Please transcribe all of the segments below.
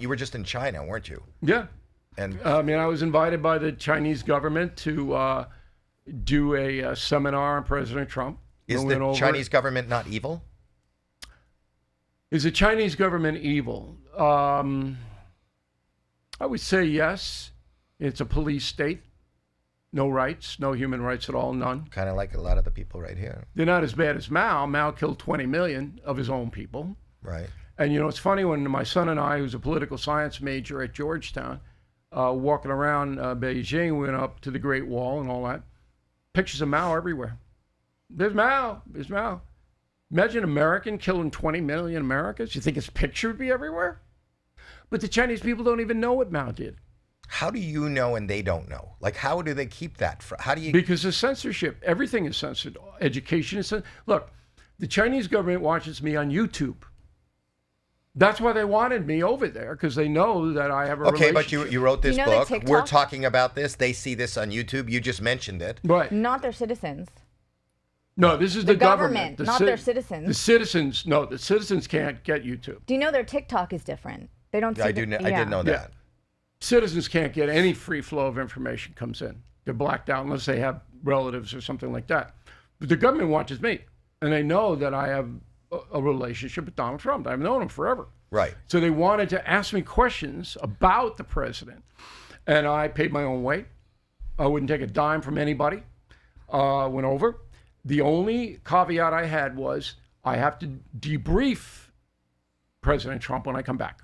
you were just in China, weren't you? Yeah. And I mean, I was invited by the Chinese government to do a seminar on President Trump. is the Chinese government not evil? Is the Chinese government evil? I would say yes. It's a police state. No rights, no human rights at all, none. Kind of like a lot of the people right here. They're not as bad as Mao. Mao killed 20 million of his own people. Right. And, you know, it's funny when my son and I, who's a political science major at Georgetown, walking around Beijing, went up to the Great Wall and all that. Pictures of Mao everywhere. There's Mao. There's Mao. Imagine an American killing 20 million Americans. You think his picture would be everywhere? But the Chinese people don't even know what Mao did. How do you know and they don't know? Like, how do they keep that? How do you? Because of censorship. Everything is censored. Education is censored. Look, the Chinese government watches me on YouTube. That's why they wanted me over there, because they know that I have a okay, relationship. but you wrote this You know book. that We're TikTok- talking about this. They see this on YouTube. You just mentioned it. Right. Not their citizens. No, this is The the government. government, not their citizens. The citizens, no, the citizens can't get YouTube. Do you know their TikTok is different? They don't. See I did know that. Yeah. Citizens can't get any free flow of information comes in. They're blacked out unless they have relatives or something like that. But the government watches me, and they know that I have a relationship with Donald Trump. I've known him forever. Right. So they wanted to ask me questions about the president, and I paid my own way. I wouldn't take a dime from anybody. Went over. The only caveat I had was I have to debrief President Trump when I come back,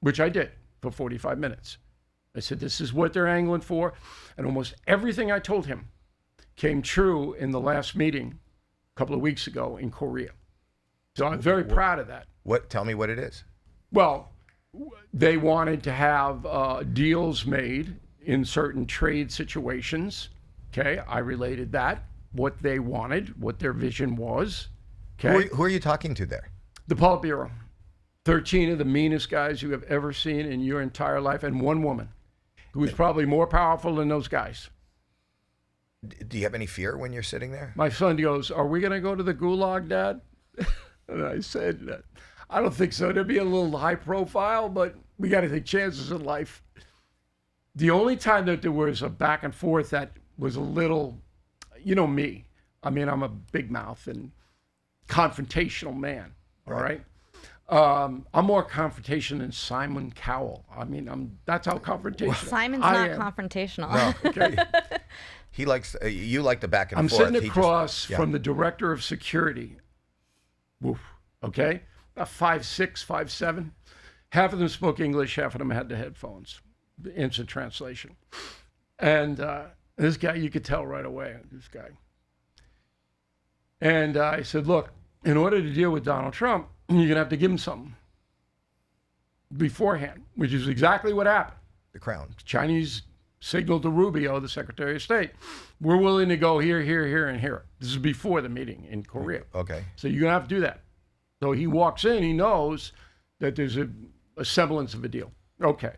which I did for 45 minutes. I said, this is what they're angling for. And almost everything I told him came true in the last meeting a couple of weeks ago in Korea. So I'm very proud of that. Tell me what it is. Well, they wanted to have deals made in certain trade situations. Okay, I related that, what they wanted, what their vision was. Okay, Who are you talking to there? the Politburo, 13 of the meanest guys you have ever seen in your entire life, and one woman who is probably more powerful than those guys. Do you have any fear when you're sitting there? My son goes, "Are we going to go to the gulag, Dad?" And I said, "I don't think so. There'd be a little high profile, but we got to take chances in life." The only time that there was a back and forth that was a little, you know me. I mean, I'm a big mouth and confrontational man. All right. I'm more confrontation than Simon Cowell. I mean, that's how confrontational. Simon's I not am. confrontational. No. Okay. He likes. You like the back and I'm forth. sitting He across yeah. from the director of security. Woof. Okay, about 5'6", 5'7". Half of them spoke English, half of them had the headphones, the instant translation. And this guy, you could tell right away, this guy. And I said, look, in order to deal with Donald Trump, you're going to have to give him something beforehand, which is exactly what happened. The crown. Chinese signaled to Rubio, the Secretary of State, we're willing to go here, here, here, and here. This is before the meeting in Korea. Okay. So you're going to have to do that. So he walks in, he knows that there's a semblance of a deal. Okay.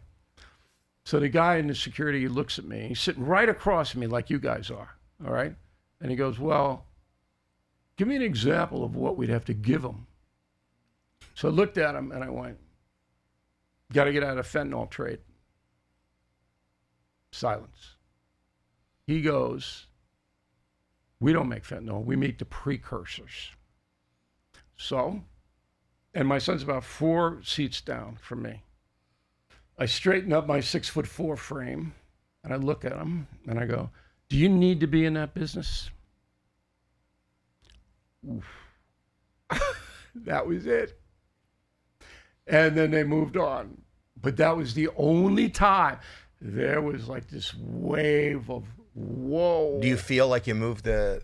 So the guy in the security looks at me. He's sitting right across from me like you guys are, all right? And he goes, well, give me an example of what we'd have to give him. So I looked at him and I went, got to get out of fentanyl trade. Silence. He goes, we don't make fentanyl, we make the precursors. So, and my son's about 4 seats down from me. I straighten up my 6'4" frame and I look at him and I go, do you need to be in that business? Oof. That was it. And then they moved on. But that was the only time there was like this wave of whoa. Do you feel like you moved the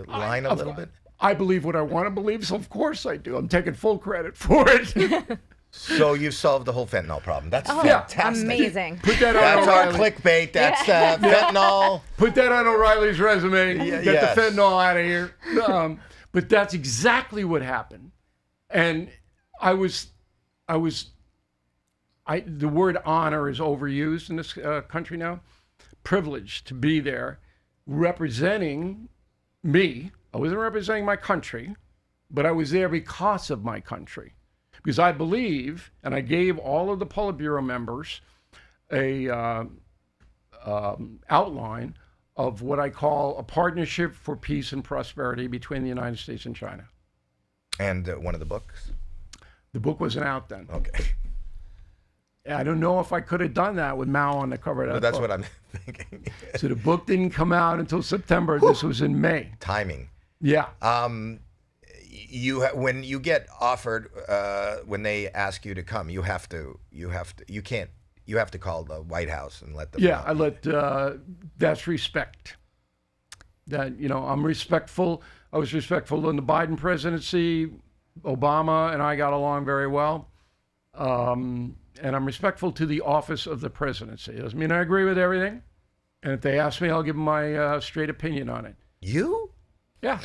line a little bit? I believe what I want to believe, so of course I do. I'm taking full credit for it. So you've solved the whole fentanyl problem. That's Yeah, fantastic. amazing. Put that on That's our O'Reilly. clickbait. That's fentanyl. Put that on O'Reilly's resume. Get yes. the fentanyl out of here. But that's exactly what happened. And the word honor is overused in this country now. Privileged to be there representing me. I wasn't representing my country, but I was there because of my country. Because I believe, and I gave all of the Politburo members a outline of what I call a partnership for peace and prosperity between the United States and China. And one of the books? The book wasn't out then. Okay. I don't know if I could have done that with Mao on the cover of that But that's book. what I'm thinking. So the book didn't come out until September. This was in May. Timing. Yeah. When you get offered, when they ask you to come, you have to call the White House and let them Yeah, know. I let, that's respect. That, I'm respectful. I was respectful in the Biden presidency. Obama and I got along very well. And I'm respectful to the office of the presidency. Doesn't mean I agree with everything. And if they ask me, I'll give them my straight opinion on it. You? Yeah.